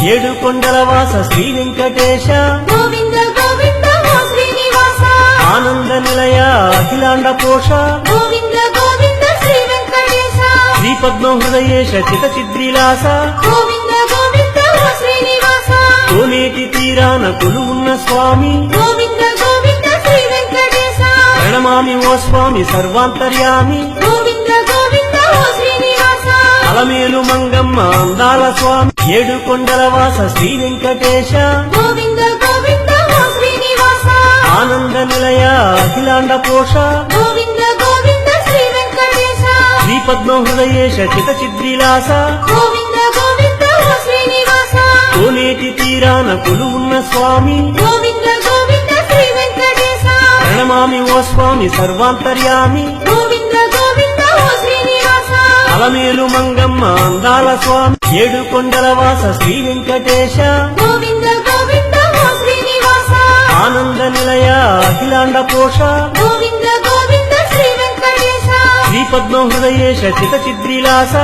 ఏడు కొండల వాస శ్రీ వెంకటేశ గోవింద గోవింద ఓ శ్రీనివాస ఆనంద నిలయ అఖిలాండ పోష గోవింద గోవింద శ్రీ వెంకటేశ శ్రీ పద్మ హృదయేశ చిత చిద్రిలాస గోవింద గోవింద ఓ శ్రీనివాస కోనేటి తీరాన కొలువున్న స్వామి గోవింద గోవింద శ్రీ వెంకటేశ ప్రణమామి ఓ స్వామి సర్వాంతర్యామి గోవింద గోవింద ఓ శ్రీనివాస అలమేలు మంగమ్మ అందాల స్వామి ఏడు కొండల వాస శ్రీ వెంకటేశ గోవింద గోవింద ఓ శ్రీనివాస ఆనంద నిలయ అఖిలాండ పోష గోవింద గోవింద శ్రీ వెంకటేశ శ్రీ పద్మ హృదయేశ చిత చిద్రిలాస గోవింద గోవింద ఓ శ్రీనివాస కోనేటి తీరాన కొలువున్న స్వామి గోవింద గోవింద శ్రీ వెంకటేశ ప్రణమామి ఓ స్వామి సర్వాంతర్యామి గోవింద గోవింద ఓ శ్రీనివాస అలమేలు మంగమ్మ అందాల స్వామి ఏడు కొండల వాస శ్రీ వెంకటేశ గోవింద గోవింద ఓ శ్రీనివాస ఆనంద నిలయ అఖిలాండ పోష గోవింద గోవింద శ్రీ వెంకటేశ శ్రీ పద్మ హృదయేశ చిత చిద్రిలాస